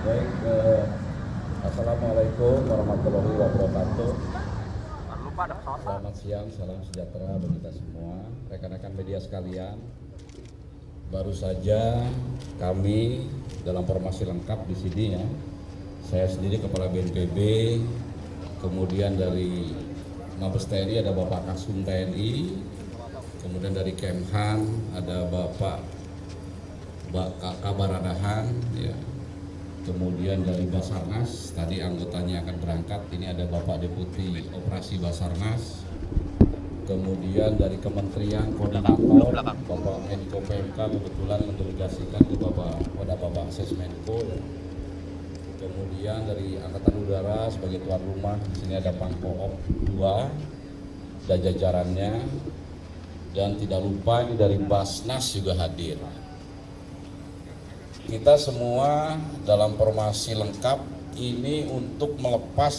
Baik, Assalamualaikum warahmatullahi wabarakatuh. Selamat siang, salam sejahtera bagi kita semua, rekan-rekan media sekalian. Baru saja kami dalam formasi lengkap di sini ya. Saya sendiri Kepala BNPB, kemudian dari Mabes TNI ada Bapak Kasum TNI, kemudian dari Kemhan ada Bapak Kabaradahan, ya. Kemudian dari Basarnas, tadi anggotanya akan berangkat, ini ada Bapak Deputi Operasi Basarnas. Kemudian dari Kementerian Koordinator, Bapak Menko PMK kebetulan mendelegasikan ke Bapak Sesmenko. Kemudian dari Angkatan Udara sebagai tuan rumah, di sini ada Pangkoop 2 dan jajarannya. Dan tidak lupa ini dari Basnas juga hadir. Kita semua dalam formasi lengkap ini untuk melepas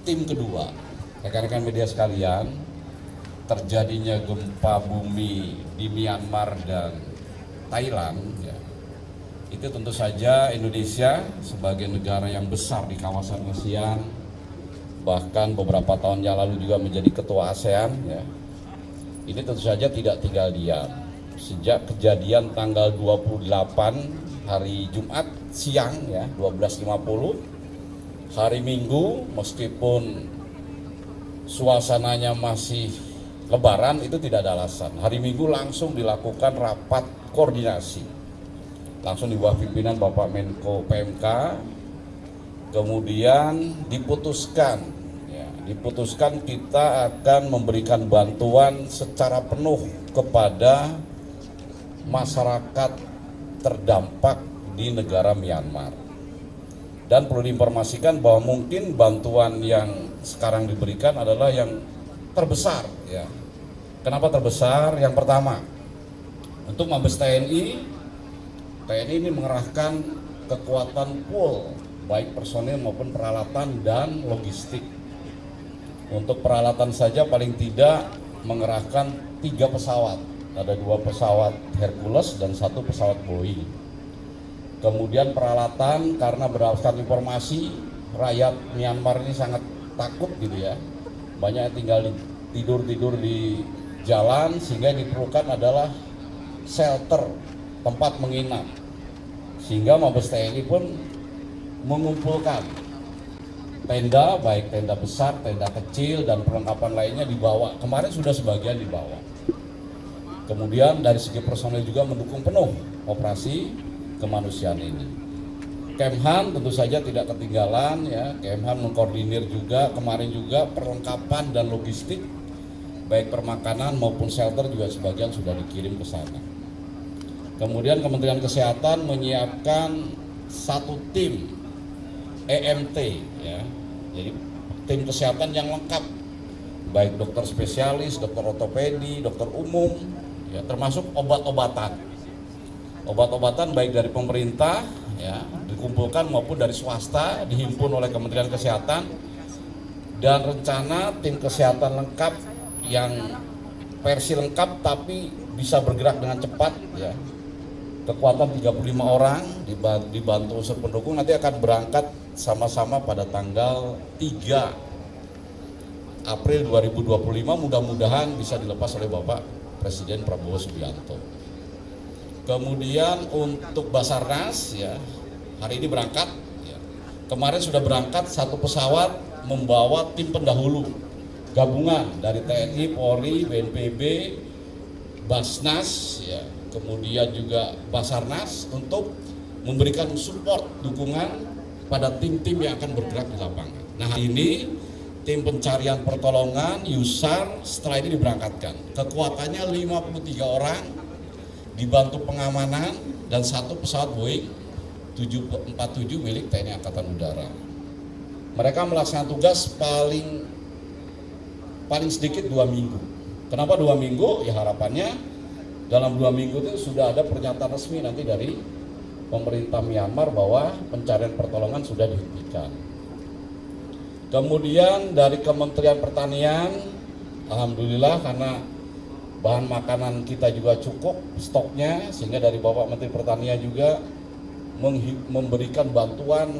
tim kedua. Rekan-rekan media sekalian, terjadinya gempa bumi di Myanmar dan Thailand ya, itu tentu saja Indonesia sebagai negara yang besar di kawasan ASEAN, bahkan beberapa tahun yang lalu juga menjadi ketua ASEAN ya, ini tentu saja tidak tinggal diam. Sejak kejadian tanggal 28 hari Jumat siang ya 12.50, hari Minggu meskipun suasananya masih Lebaran itu tidak ada alasan. Hari Minggu langsung dilakukan rapat koordinasi, langsung di bawah pimpinan Bapak Menko PMK, kemudian diputuskan kita akan memberikan bantuan secara penuh kepada masyarakat terdampak di negara Myanmar. Dan perlu diinformasikan bahwa mungkin bantuan yang sekarang diberikan adalah yang terbesar ya. Kenapa terbesar? Yang pertama, untuk Mabes TNI ini mengerahkan kekuatan full baik personil maupun peralatan dan logistik. Untuk peralatan saja paling tidak mengerahkan 3 pesawat. Ada 2 pesawat Hercules dan 1 pesawat Boeing. Kemudian peralatan, karena berdasarkan informasi rakyat Myanmar ini sangat takut gitu ya, banyak yang tinggal tidur di jalan, sehingga yang diperlukan adalah shelter, tempat menginap. Sehingga Mabes TNI pun mengumpulkan tenda, baik tenda besar, tenda kecil, dan perlengkapan lainnya dibawa. Kemarin sudah sebagian dibawa. Kemudian dari segi personel juga mendukung penuh operasi kemanusiaan ini. Kemhan tentu saja tidak ketinggalan ya. Kemhan mengkoordinir juga kemarin juga perlengkapan dan logistik baik permakanan maupun shelter juga sebagian sudah dikirim ke sana. Kemudian Kementerian Kesehatan menyiapkan 1 tim EMT ya. Jadi tim kesehatan yang lengkap, baik dokter spesialis, dokter ortopedi, dokter umum ya, termasuk obat-obatan baik dari pemerintah ya dikumpulkan maupun dari swasta dihimpun oleh Kementerian Kesehatan, dan rencana tim kesehatan lengkap yang versi lengkap tapi bisa bergerak dengan cepat ya, kekuatan 35 orang dibantu unsur pendukung, nanti akan berangkat sama-sama pada tanggal 3 April 2025, mudah-mudahan bisa dilepas oleh Bapak Presiden Prabowo Subianto. Kemudian untuk Basarnas ya, hari ini berangkat ya. Kemarin sudah berangkat 1 pesawat membawa tim pendahulu gabungan dari TNI, Polri, BNPB, Basnas ya, kemudian juga Basarnas untuk memberikan support dukungan pada tim-tim yang akan bergerak di lapangan. Nah, hari ini tim pencarian pertolongan YUSAR setelah ini diberangkatkan. Kekuatannya 53 orang, dibantu pengamanan dan 1 pesawat Boeing 747 milik TNI Angkatan Udara. Mereka melaksanakan tugas paling sedikit 2 minggu. Kenapa 2 minggu? Ya harapannya dalam 2 minggu itu sudah ada pernyataan resmi nanti dari pemerintah Myanmar bahwa pencarian pertolongan sudah dihentikan. Kemudian dari Kementerian Pertanian, alhamdulillah karena bahan makanan kita juga cukup stoknya, sehingga dari Bapak Menteri Pertanian juga memberikan bantuan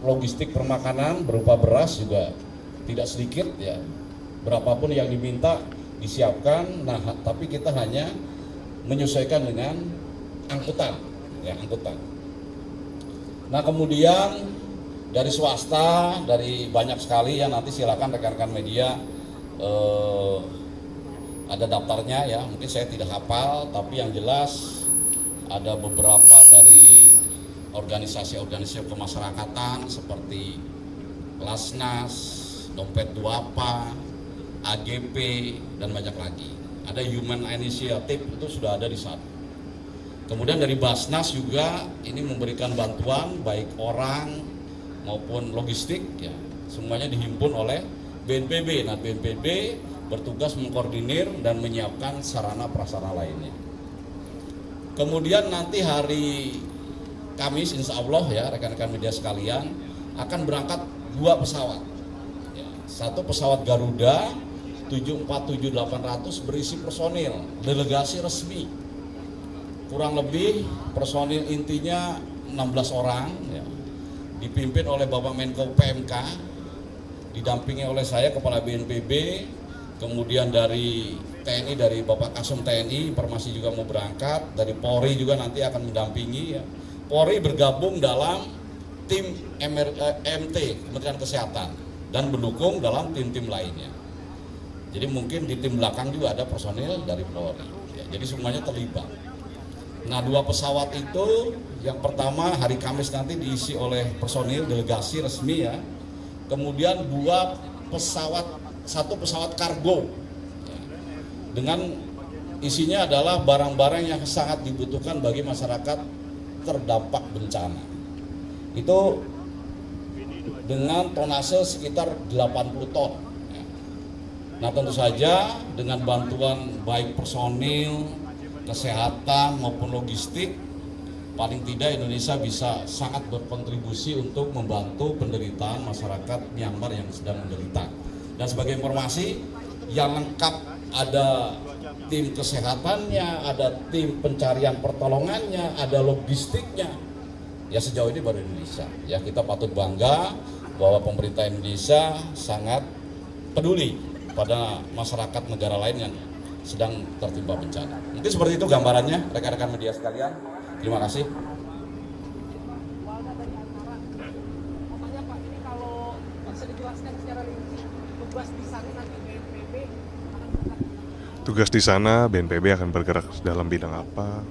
logistik permakanan berupa beras juga tidak sedikit ya. Berapapun yang diminta disiapkan. Nah, tapi kita hanya menyesuaikan dengan angkutan, ya angkutan. Nah, kemudian dari swasta, dari banyak sekali ya, nanti silakan rekan-rekan media ada daftarnya ya. Mungkin saya tidak hafal, tapi yang jelas ada beberapa dari organisasi-organisasi kemasyarakatan seperti Lasnas, Dompet Duapa, AGP, dan banyak lagi. Ada Human Initiative, itu sudah ada di sana. Kemudian dari Basnas juga ini memberikan bantuan baik orang maupun logistik ya. Semuanya dihimpun oleh BNPB. Nah, BNPB bertugas mengkoordinir dan menyiapkan sarana prasarana lainnya. Kemudian nanti hari Kamis insya Allah ya rekan-rekan media sekalian akan berangkat 2 pesawat. Satu pesawat Garuda 747-800 berisi personil delegasi resmi, kurang lebih personil intinya 16 orang ya, dipimpin oleh Bapak Menko PMK, didampingi oleh saya Kepala BNPB, kemudian dari TNI, dari Bapak Kasum TNI informasi juga mau berangkat, dari Polri juga nanti akan mendampingi ya. Polri bergabung dalam tim MT Kementerian Kesehatan dan mendukung dalam tim-tim lainnya. Jadi mungkin di tim belakang juga ada personil dari Polri. Ya, jadi semuanya terlibat. Nah, 2 pesawat itu, yang pertama hari Kamis nanti diisi oleh personil delegasi resmi ya. Kemudian 2 pesawat, 1 pesawat kargo. Ya, dengan isinya adalah barang-barang yang sangat dibutuhkan bagi masyarakat terdampak bencana. Itu dengan tonase sekitar 80 ton. Nah, tentu saja dengan bantuan baik personil, kesehatan maupun logistik, paling tidak Indonesia bisa sangat berkontribusi untuk membantu penderitaan masyarakat Myanmar yang sedang menderita. Dan sebagai informasi yang lengkap, ada tim kesehatannya, ada tim pencarian pertolongannya, ada logistiknya. Ya sejauh ini baru Indonesia. Ya kita patut bangga bahwa pemerintah Indonesia sangat peduli pada masyarakat negara lain yang sedang tertimpa bencana. Mungkin seperti itu gambarannya rekan-rekan media sekalian. Terima kasih. Tugas di sana BNPB akan bergerak dalam bidang apa?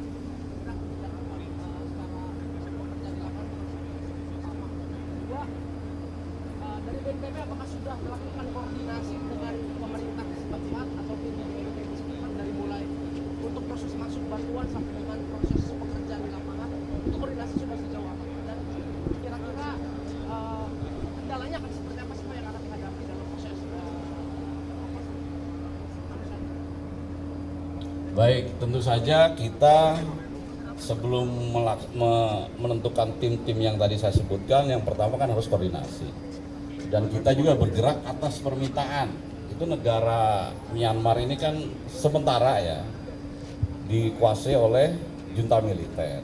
Baik, tentu saja kita sebelum menentukan tim-tim yang tadi saya sebutkan, yang pertama kan harus koordinasi. Dan kita juga bergerak atas permintaan. Itu negara Myanmar ini kan sementara ya dikuasai oleh junta militer.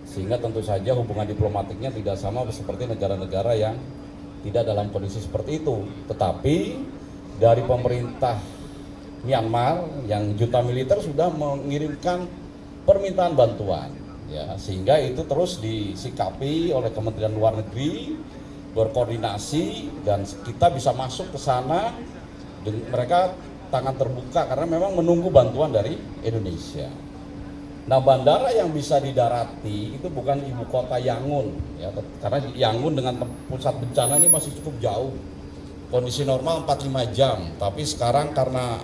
Sehingga tentu saja hubungan diplomatiknya tidak sama seperti negara-negara yang tidak dalam kondisi seperti itu. Tetapi dari pemerintah Myanmar yang junta militer sudah mengirimkan permintaan bantuan ya, sehingga itu terus disikapi oleh Kementerian Luar Negeri, berkoordinasi, dan kita bisa masuk ke sana. Mereka tangan terbuka karena memang menunggu bantuan dari Indonesia. Nah, bandara yang bisa didarati itu bukan ibu kota Yangon ya, karena Yangon dengan pusat bencana ini masih cukup jauh. Kondisi normal 4-5 jam, tapi sekarang karena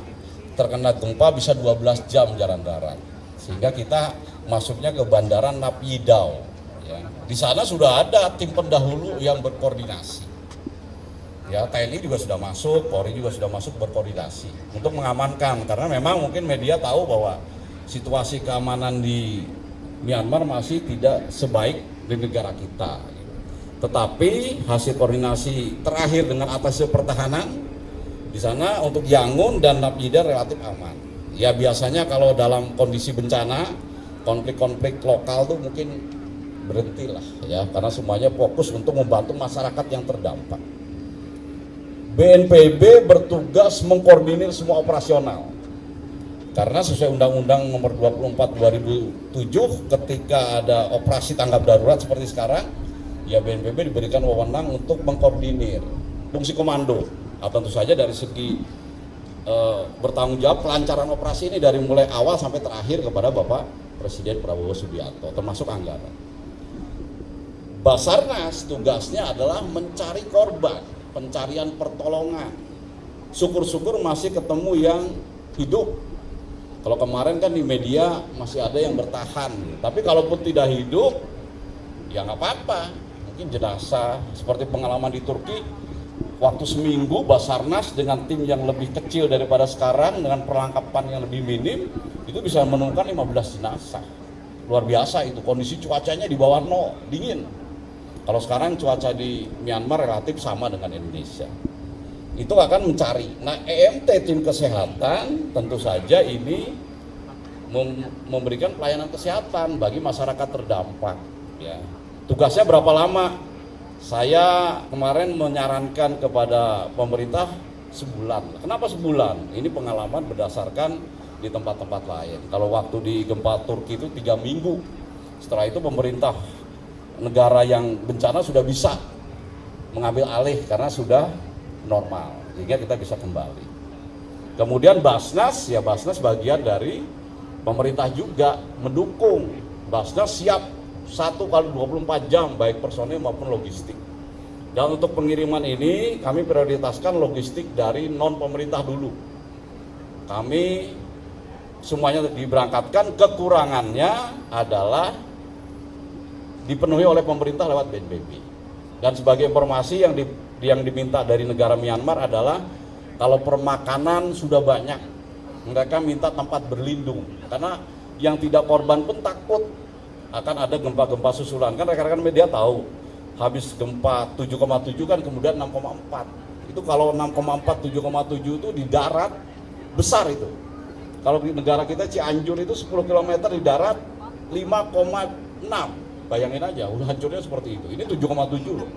terkena gempa bisa 12 jam jalan darat, sehingga kita masuknya ke bandara Naypyidaw ya. Di sana sudah ada tim pendahulu yang berkoordinasi ya, TNI juga sudah masuk, Polri juga sudah masuk berkoordinasi untuk mengamankan, karena memang mungkin media tahu bahwa situasi keamanan di Myanmar masih tidak sebaik di negara kita. Tetapi hasil koordinasi terakhir dengan atasnya pertahanan di sana untuk Yangon dan Naypyidaw relatif aman. Ya biasanya kalau dalam kondisi bencana, konflik-konflik lokal tuh mungkin berhentilah ya, karena semuanya fokus untuk membantu masyarakat yang terdampak. BNPB bertugas mengkoordinir semua operasional. Karena sesuai Undang-Undang Nomor 24 2007, ketika ada operasi tanggap darurat seperti sekarang, ya BNPB diberikan wewenang untuk mengkoordinir fungsi komando. Nah, tentu saja dari segi bertanggung jawab kelancaran operasi ini dari mulai awal sampai terakhir kepada Bapak Presiden Prabowo Subianto, termasuk anggaran. Basarnas tugasnya adalah mencari korban, pencarian pertolongan. Syukur-syukur masih ketemu yang hidup. Kalau kemarin kan di media masih ada yang bertahan, tapi kalaupun tidak hidup, ya nggak apa-apa. Mungkin jenazah, seperti pengalaman di Turki, waktu seminggu Basarnas dengan tim yang lebih kecil daripada sekarang, dengan perlengkapan yang lebih minim, itu bisa menemukan 15 jenazah. Luar biasa itu, kondisi cuacanya di bawah nol, dingin. Kalau sekarang cuaca di Myanmar relatif sama dengan Indonesia. Itu akan mencari. Nah, EMT tim kesehatan tentu saja ini memberikan pelayanan kesehatan bagi masyarakat terdampak. Ya. Tugasnya berapa lama? Saya kemarin menyarankan kepada pemerintah sebulan. Kenapa sebulan? Ini pengalaman berdasarkan di tempat-tempat lain. Kalau waktu di gempa Turki itu 3 minggu. Setelah itu pemerintah negara yang bencana sudah bisa mengambil alih karena sudah normal, sehingga kita bisa kembali. Kemudian Basnas, ya Basnas bagian dari pemerintah juga mendukung. Basnas siap 1x24 jam, baik personil maupun logistik. Dan untuk pengiriman ini kami prioritaskan logistik dari non pemerintah dulu. Kami semuanya diberangkatkan, kekurangannya adalah dipenuhi oleh pemerintah lewat BNPB. Dan sebagai informasi yang diminta dari negara Myanmar adalah kalau permakanan sudah banyak, mereka minta tempat berlindung, karena yang tidak korban pun takut akan ada gempa-gempa susulan. Kan rekan-rekan media tahu, habis gempa 7,7 kan kemudian 6,4. Itu kalau 6,4, 7,7 itu di darat besar itu. Kalau di negara kita Cianjur itu 10 km di darat 5,6. Bayangin aja, udah hancurnya seperti itu. Ini 7,7 loh.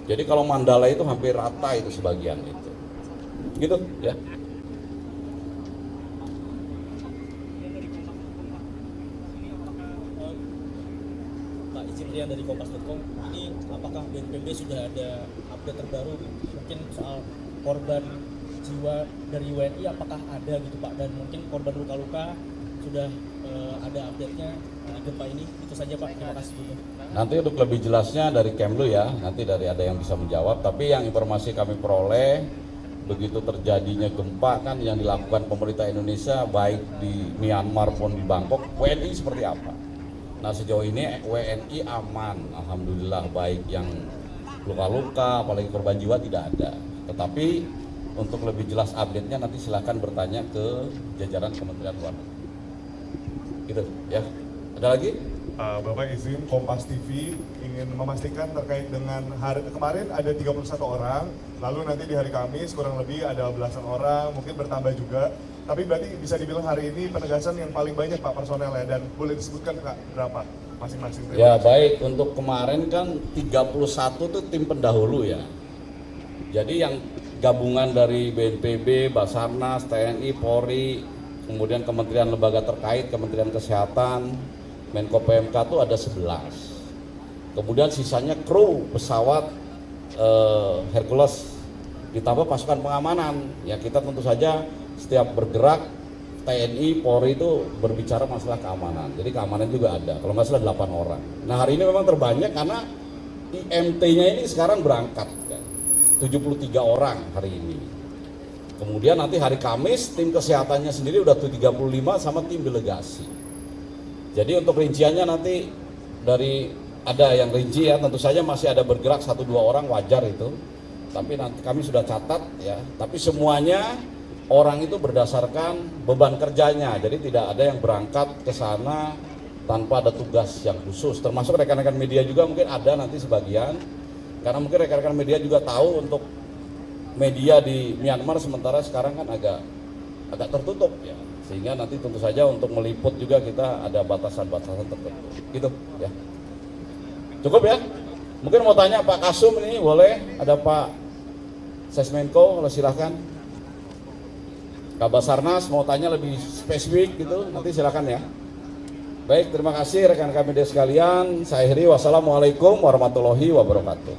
Jadi kalau Mandala itu hampir rata itu sebagian itu. Gitu ya. Pak Icimrian dari Kompas.com, ini apakah BNPB sudah ada update terbaru mungkin soal korban jiwa dari WNI, apakah ada gitu Pak, dan mungkin korban luka-luka sudah ada update-nya di gempa ini? Itu saja Pak, terima kasih juga. Nanti untuk lebih jelasnya dari Kemlu ya, nanti dari ada yang bisa menjawab. Tapi yang informasi kami peroleh, begitu terjadinya gempa kan yang dilakukan pemerintah Indonesia baik di Myanmar maupun di Bangkok, WNI seperti apa? Nah sejauh ini WNI aman, alhamdulillah, baik yang luka-luka, apalagi korban jiwa tidak ada. Tetapi untuk lebih jelas update-nya nanti silakan bertanya ke jajaran Kementerian Luar Negeri. Gitu ya. Ada lagi? Bapak izin, Kompas TV ingin memastikan terkait dengan hari kemarin ada 31 orang, lalu nanti di hari Kamis kurang lebih ada belasan orang, mungkin bertambah juga. Tapi berarti bisa dibilang hari ini penegasan yang paling banyak Pak personelnya, dan boleh disebutkan Kak berapa masing-masing? Ya baik, untuk kemarin kan 31 itu tim pendahulu ya. Jadi yang gabungan dari BNPB, Basarnas, TNI, Polri, kemudian kementerian lembaga terkait, Kementerian Kesehatan, Menko PMK itu ada 11. Kemudian sisanya kru pesawat Hercules, ditambah pasukan pengamanan. Ya kita tentu saja setiap bergerak TNI, Polri itu berbicara masalah keamanan. Jadi keamanan juga ada, kalau nggak salah 8 orang. Nah hari ini memang terbanyak karena IMT-nya ini sekarang berangkat kan. 73 orang hari ini. Kemudian nanti hari Kamis tim kesehatannya sendiri udah 35 sama tim delegasi. Jadi untuk rinciannya nanti dari ada yang rinci ya, tentu saja masih ada bergerak 1-2 orang, wajar itu. Tapi nanti kami sudah catat ya. Tapi semuanya orang itu berdasarkan beban kerjanya. Jadi tidak ada yang berangkat ke sana tanpa ada tugas yang khusus. Termasuk rekan-rekan media juga mungkin ada nanti sebagian. Karena mungkin rekan-rekan media juga tahu untuk media di Myanmar sementara sekarang kan agak tertutup ya, sehingga nanti tentu saja untuk meliput juga kita ada batasan-batasan tertentu gitu ya. Cukup ya? Mungkin mau tanya Pak Kasum ini boleh, ada Pak Sesmenko, kalau silahkan. Kak Basarnas mau tanya lebih spesifik gitu, nanti silahkan ya. Baik, terima kasih rekan-rekan media sekalian. Saya akhiri, wassalamualaikum warahmatullahi wabarakatuh.